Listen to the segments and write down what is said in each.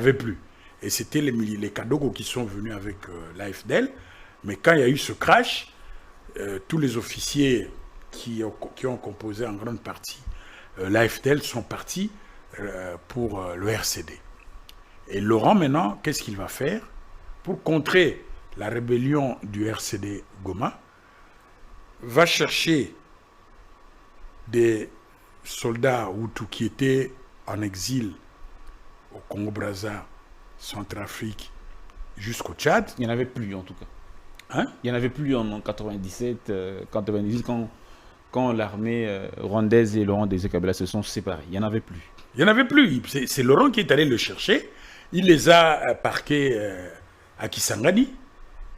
avait plus. Et c'était les Kadogo qui sont venus avec l'AFDL. Mais quand il y a eu ce crash, tous les officiers qui ont composé en grande partie l'AFDL sont partis pour le RCD. Et Laurent, maintenant, qu'est-ce qu'il va faire pour contrer la rébellion du RCD Goma? Va chercher des soldats Hutus qui étaient en exil au Congo-Brazza, Centrafrique, jusqu'au Tchad. Il n'y en avait plus, en tout cas. Hein? Il n'y en avait plus en 97, 98, quand l'armée rwandaise et Laurent Désiré Kabila se sont séparés. Il n'y en avait plus. Il n'y en avait plus. C'est Laurent qui est allé le chercher. Il les a parqués à Kisangani.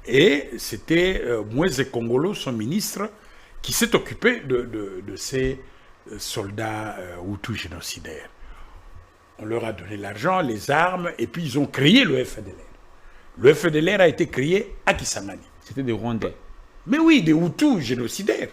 Et c'était Moïse Kongolo, son ministre, qui s'est occupé de ces soldats Hutus génocidaires. On leur a donné l'argent, les armes, et puis ils ont créé le FDLR. Le FDLR a été créé à Kisangani. C'était des Rwandais. Mais oui, des Hutus génocidaires.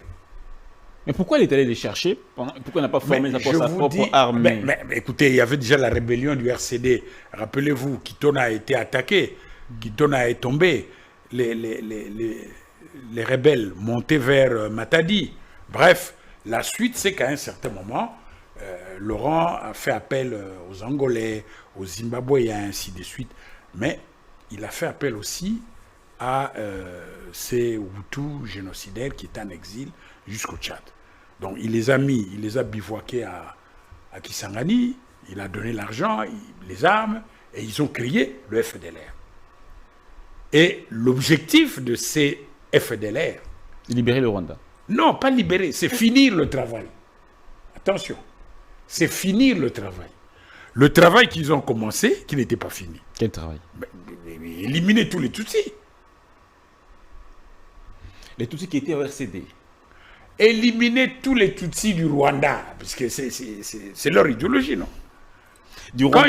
Mais pourquoi il est allé les chercher? Pourquoi il n'a pas formé sa propre armée? Mais écoutez, il y avait déjà la rébellion du RCD. Rappelez-vous, Kitona a été attaqué, Kitona est tombé. Les rebelles montaient vers Matadi. Bref, la suite, c'est qu'à un certain moment, Laurent a fait appel aux Angolais, aux Zimbabwéens, ainsi de suite. Mais il a fait appel aussi à ces Hutus génocidaires qui étaient en exil jusqu'au Tchad. Donc il les a bivouaqués à Kisangani, il a donné l'argent, les armes, et ils ont créé le FDLR. Et l'objectif de ces FDLR... Libérer le Rwanda. Non, pas libérer, c'est finir le travail. Attention, c'est finir le travail. Le travail qu'ils ont commencé, qui n'était pas fini. Quel travail? Éliminer tous les Tutsis. Les Tutsis qui étaient au RCD. Éliminer tous les Tutsis du Rwanda, parce que c'est leur idéologie, non? Quand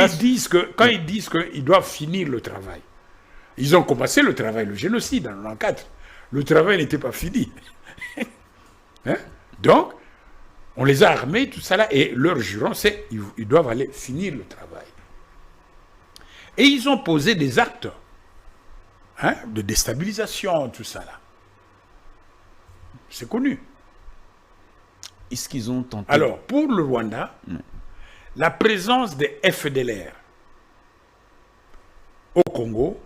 ils disent qu'ils doivent finir le travail, ils ont commencé le travail, le génocide en 1994. Le travail n'était pas fini. Hein? Donc, on les a armés, tout ça là, et leur jurant, c'est qu'ils doivent aller finir le travail. Et ils ont posé des actes de déstabilisation, tout ça là. C'est connu. Est-ce qu'ils ont tenté... Alors, pour le Rwanda, la présence des FDLR au Congo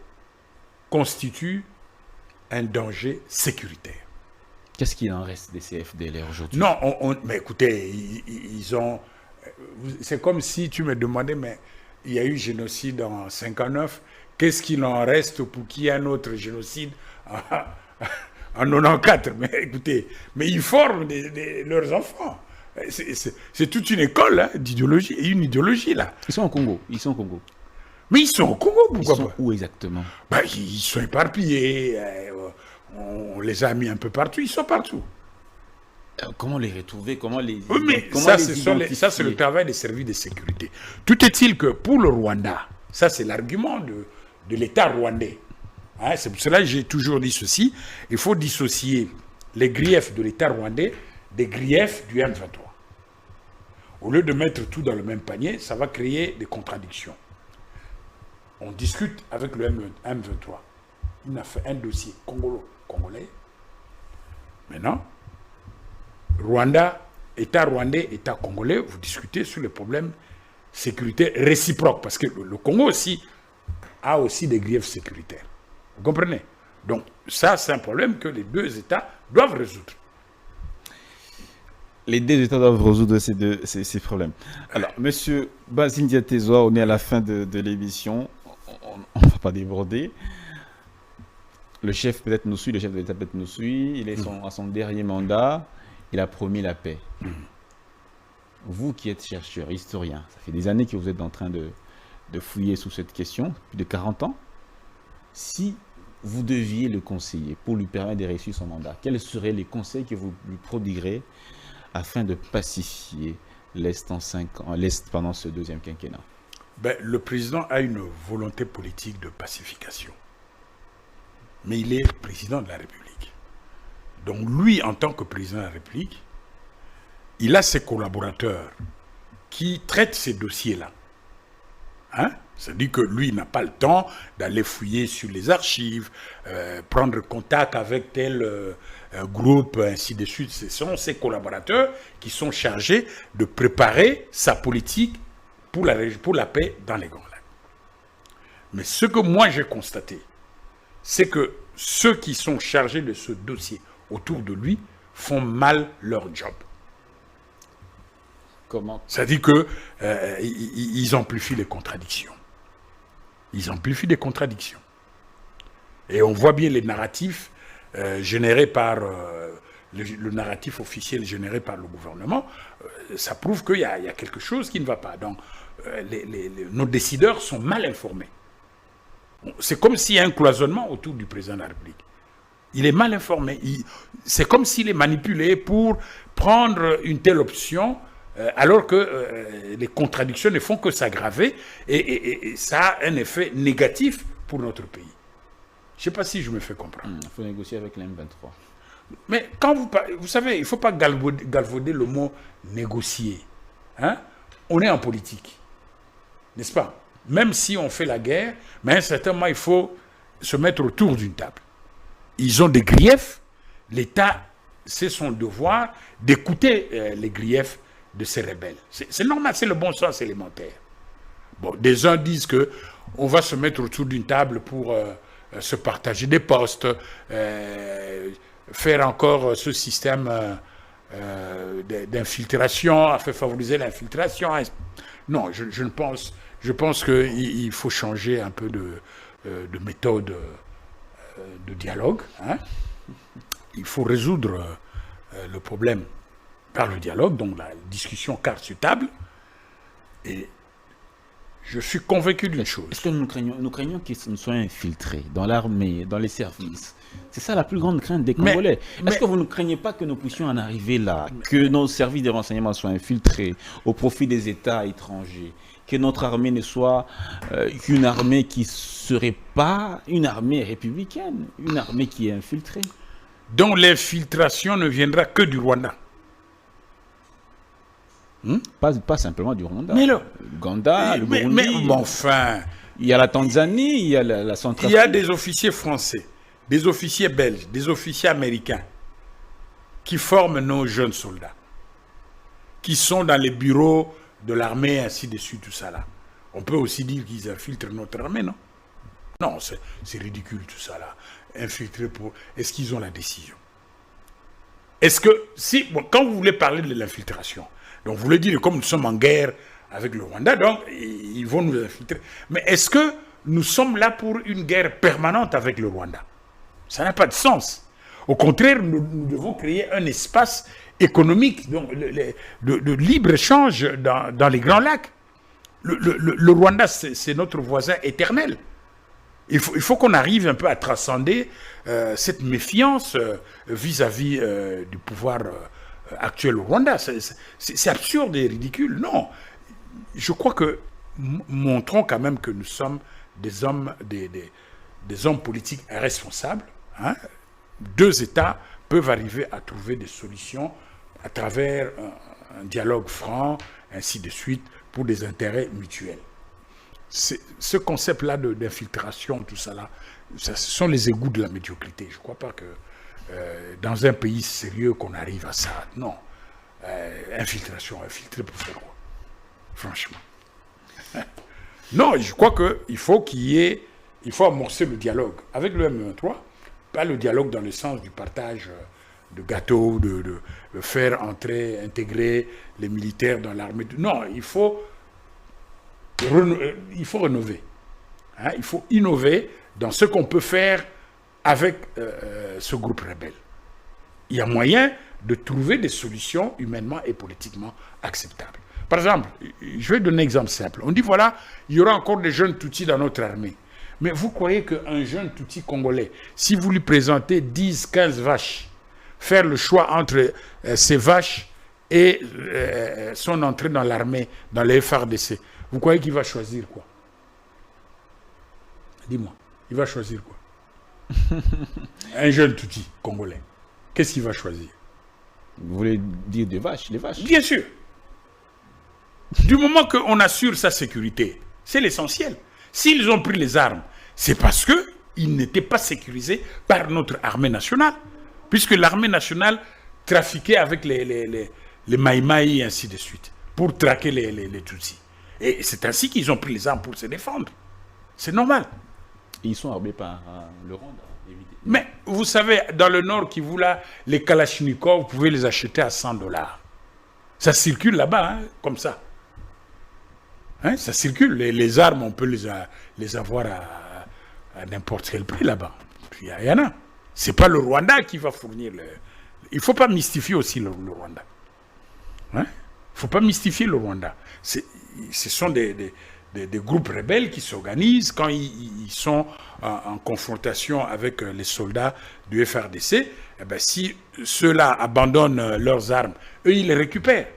constitue un danger sécuritaire. Qu'est-ce qu'il en reste des CFDLR aujourd'hui? Non, mais écoutez, ils ont... C'est comme si tu me demandais, mais il y a eu génocide en 1959, qu'est-ce qu'il en reste pour qu'il y ait un autre génocide en 94? Mais écoutez, mais ils forment leurs enfants. C'est toute une école d'idéologie, une idéologie là. Ils sont au Congo. Mais ils sont au Congo, pourquoi pas? Ils sont où exactement? Ils sont éparpillés. On les a mis un peu partout. Ils sont partout. Comment les retrouver? Comment les ça, c'est le travail des services de sécurité. Tout est-il que pour le Rwanda, ça c'est l'argument de l'État rwandais. C'est pour cela que j'ai toujours dit ceci. Il faut dissocier les griefs de l'État rwandais des griefs du M23. Au lieu de mettre tout dans le même panier, ça va créer des contradictions. On discute avec le M23. Il a fait un dossier congolais. Maintenant, Rwanda, État rwandais, État congolais, vous discutez sur les problèmes sécuritaires réciproques. Parce que le Congo aussi a aussi des griefs sécuritaires. Vous comprenez? Donc, ça, c'est un problème que les deux États doivent résoudre. Les deux États doivent résoudre ces problèmes. Alors, monsieur Basile Diatezoa, on est à la fin de l'émission. On ne va pas déborder. Le chef peut-être nous suit, le chef de l'État peut-être nous suit. Il est à son dernier mandat. Il a promis la paix. Vous qui êtes chercheur, historien, ça fait des années que vous êtes en train de fouiller sous cette question, plus de 40 ans. Si vous deviez le conseiller pour lui permettre de réussir son mandat, quels seraient les conseils que vous lui prodiguerez afin de pacifier l'Est pendant ce deuxième quinquennat? Le président a une volonté politique de pacification. Mais il est président de la République. Donc lui, en tant que président de la République, il a ses collaborateurs qui traitent ces dossiers-là. C'est-à-dire que lui n'a pas le temps d'aller fouiller sur les archives, prendre contact avec tel groupe, ainsi de suite. Ce sont ses collaborateurs qui sont chargés de préparer sa politique pour la paix dans les Grands Lacs. Mais ce que moi j'ai constaté, c'est que ceux qui sont chargés de ce dossier autour de lui font mal leur job. Comment? C'est-à-dire qu'ils amplifient les contradictions. Ils amplifient des contradictions. Et on voit bien les narratifs générés par... le narratif officiel généré par le gouvernement, ça prouve qu'il y a quelque chose qui ne va pas. Donc, nos décideurs sont mal informés. C'est comme s'il y a un cloisonnement autour du président de la République. Il est mal informé. C'est comme s'il est manipulé pour prendre une telle option, alors que les contradictions ne font que s'aggraver, et ça a un effet négatif pour notre pays. Je ne sais pas si je me fais comprendre. Il faut négocier avec l'M23. Mais quand vous savez, il ne faut pas galvauder le mot négocier. Hein? On est en politique, n'est-ce pas? Même si on fait la guerre, mais à un certain moment, il faut se mettre autour d'une table. Ils ont des griefs. L'État, c'est son devoir d'écouter les griefs de ces rebelles. C'est normal, c'est le bon sens élémentaire. Bon, des uns disent qu'on va se mettre autour d'une table pour se partager des postes, faire encore ce système d'infiltration, à faire favoriser l'infiltration. Non, je pense qu'il faut changer un peu de méthode de dialogue. Hein. Il faut résoudre le problème par le dialogue, donc la discussion carte sur table. Et je suis convaincu d'une chose. Est-ce que nous craignons qu'ils ne soient infiltrés dans l'armée, dans les services? C'est ça la plus grande crainte des Congolais. Est-ce que vous ne craignez pas que nous puissions en arriver là, que nos services de renseignement soient infiltrés au profit des États étrangers, que notre armée ne soit qu'une armée qui ne serait pas une armée républicaine, une armée qui est infiltrée? Donc l'infiltration ne viendra que du Rwanda. Pas simplement du Rwanda. Mais le Ouganda, le Burundi. Mais enfin... Il y a la Tanzanie, il y a la Centrafrique. Il y a des officiers français, des officiers belges, des officiers américains qui forment nos jeunes soldats, qui sont dans les bureaux de l'armée, ainsi de suite, tout ça là. On peut aussi dire qu'ils infiltrent notre armée, non? Non, c'est ridicule tout ça là. Infiltrer pour... Est-ce qu'ils ont la décision? Est-ce que... quand vous voulez parler de l'infiltration, donc vous voulez dire comme nous sommes en guerre avec le Rwanda, donc ils vont nous infiltrer. Mais est-ce que nous sommes là pour une guerre permanente avec le Rwanda? Ça n'a pas de sens. Au contraire, nous devons créer un espace économique donc, de libre-échange dans les Grands Lacs. Le Rwanda, c'est notre voisin éternel. Il faut qu'on arrive un peu à transcender cette méfiance vis-à-vis du pouvoir actuel au Rwanda. C'est absurde et ridicule. Non. Je crois que montrons quand même que nous sommes des hommes politiques responsables. Hein. Deux États peuvent arriver à trouver des solutions à travers un dialogue franc, ainsi de suite, pour des intérêts mutuels. Ce concept-là d'infiltration, tout ça là, ce sont les égouts de la médiocrité. Je ne crois pas que dans un pays sérieux qu'on arrive à ça. Non. Infiltrer pour faire quoi? Franchement. Non, je crois qu'il faut il faut amorcer le dialogue avec le M23, pas le dialogue dans le sens du partage de gâteaux, de faire intégrer les militaires dans l'armée. Non, il faut rénover. Hein, il faut innover dans ce qu'on peut faire avec ce groupe rebelle. Il y a moyen de trouver des solutions humainement et politiquement acceptables. Par exemple, je vais donner un exemple simple. On dit, voilà, il y aura encore des jeunes Tutsis dans notre armée. Mais vous croyez qu'un jeune Tutsi congolais, si vous lui présentez 10, 15 vaches, faire le choix entre ces vaches et son entrée dans l'armée, dans les FARDC, vous croyez qu'il va choisir quoi? Dis-moi, il va choisir quoi? Un jeune Tutsi congolais, qu'est-ce qu'il va choisir? Vous voulez dire des vaches, les vaches? Bien sûr. Du moment qu'on assure sa sécurité, c'est l'essentiel. S'ils ont pris les armes, c'est parce qu'ils n'étaient pas sécurisés par notre armée nationale. Puisque l'armée nationale trafiquait avec les Maïmaï et ainsi de suite, pour traquer les Tutsis. Et c'est ainsi qu'ils ont pris les armes pour se défendre. C'est normal. Et ils sont armés par le Rwanda, évidemment. Mais vous savez, dans le nord Kivu, là, les Kalachnikov, vous pouvez les acheter à $100. Ça circule là-bas, hein, comme ça. Hein, ça circule. Les armes, on peut les avoir à n'importe quel prix là-bas. Il y en a. Ce n'est pas le Rwanda qui va fournir. Il ne faut pas mystifier aussi le Rwanda. Il ne faut pas mystifier le Rwanda. Ce sont des groupes rebelles qui s'organisent quand ils sont en confrontation avec les soldats du FRDC. Eh ben, si ceux-là abandonnent leurs armes, eux, ils les récupèrent.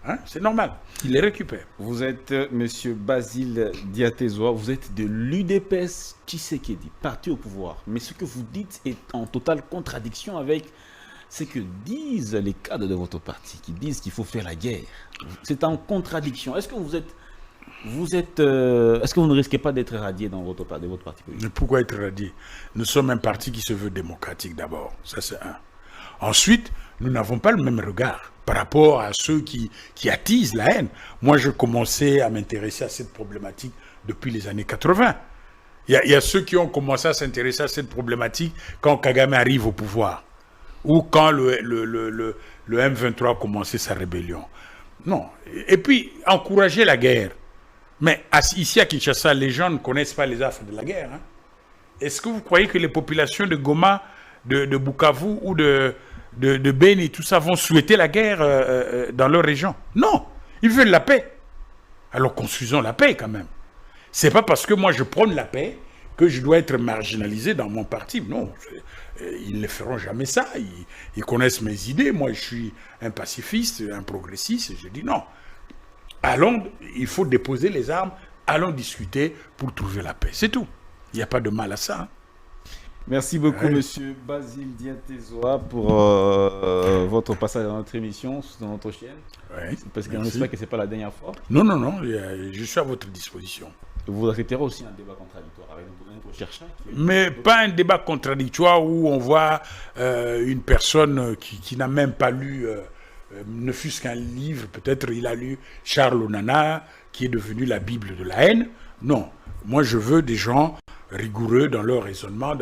Hein? C'est normal, ils les récupèrent. Vous êtes M. Basile Diatezoa, vous êtes de l'UDPS Tshisekedi, parti au pouvoir. Mais ce que vous dites est en totale contradiction avec ce que disent les cadres de votre parti, qui disent qu'il faut faire la guerre. C'est en contradiction. Est-ce que est-ce que vous ne risquez pas d'être radié dans votre parti politique? Mais pourquoi être radié? Nous sommes un parti qui se veut démocratique d'abord, ça c'est un. Ensuite, nous n'avons pas le même regard par rapport à ceux qui attisent la haine. Moi, je commençais à m'intéresser à cette problématique depuis les années 80. Il y a ceux qui ont commencé à s'intéresser à cette problématique quand Kagame arrive au pouvoir ou quand le M23 a commencé sa rébellion. Non. Et puis, encourager la guerre. Mais ici à Kinshasa, les gens ne connaissent pas les affres de la guerre. Hein. Est-ce que vous croyez que les populations de Goma, de Bukavu ou de Beni, tout ça, vont souhaiter la guerre dans leur région? Non, ils veulent la paix. Alors construisons la paix quand même. C'est pas parce que moi je prône la paix que je dois être marginalisé dans mon parti. Non, ils ne feront jamais ça. Ils connaissent mes idées. Moi, je suis un pacifiste, un progressiste. Je dis non. Allons, il faut déposer les armes. Allons discuter pour trouver la paix. C'est tout. Il n'y a pas de mal à ça. Hein. Merci beaucoup, Monsieur Basile Diatezoa, pour votre passage dans notre émission, dans notre chaîne. Oui, parce qu'on espère que ce n'est pas la dernière fois. Non, non, non, je suis à votre disposition. Vous accepterez aussi un débat contradictoire avec notre chercheur. Mais pas un débat contradictoire où on voit une personne qui n'a même pas lu, ne fût-ce qu'un livre, peut-être il a lu Charles Onana, qui est devenu la Bible de la haine. Non, moi je veux des gens rigoureux dans leur raisonnement,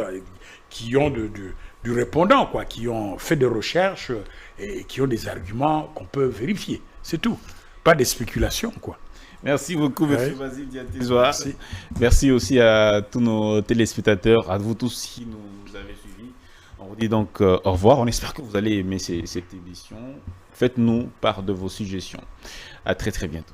qui ont du répondant, quoi, qui ont fait des recherches et qui ont des arguments qu'on peut vérifier. C'est tout. Pas des spéculations, quoi. Merci beaucoup, M. Basile Diatezoa. Merci aussi à tous nos téléspectateurs, à vous tous qui nous avez suivis. On vous dit donc au revoir. On espère que vous allez aimer cette émission. Faites-nous part de vos suggestions. À très très bientôt.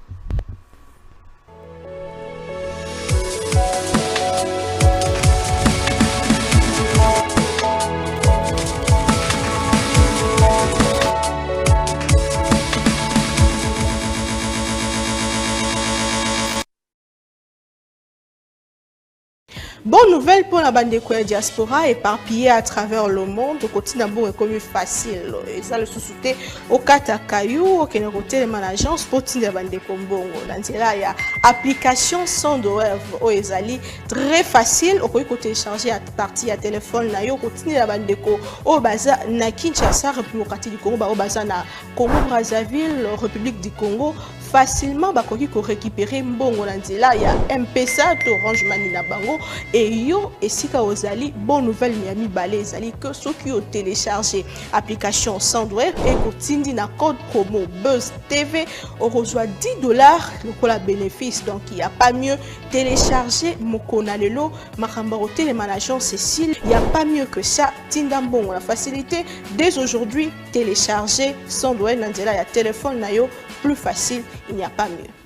Bonne nouvelle pour la bande de diaspora éparpillée à travers le monde. Au quotidien, bon, est comme facile. Et ça, le sous-souté au Katakayou, au Kénéroté, les agence pour la bande de Kombongo. Dans là, il y a application sans douleur au Ezali. Très facile. Au côté télécharger à partir à téléphone, na yo, continue la bande de Ko. Au Baza, na Kinshasa, République du Congo, au Baza, na Congo Brazzaville, République du Congo. Facilement, bakoki ko récupérer mbongo na nzela ya M-Pesa to Orange Money na bango et yo esika ozali bonne nouvelle Miami Balé ezali que ceux qui ont téléchargé application Sandwave et kotindi na code promo Buzz TV on reçoit $10 le bénéfice. Donc il n'y a pas mieux télécharger Mokona Lelo Makambaro Télémanagement Cécile, il n'y a pas mieux que ça. Tindambon la facilité dès aujourd'hui télécharger Sandwave na nzela ya téléphone na yo plus facile, il n'y a pas mieux.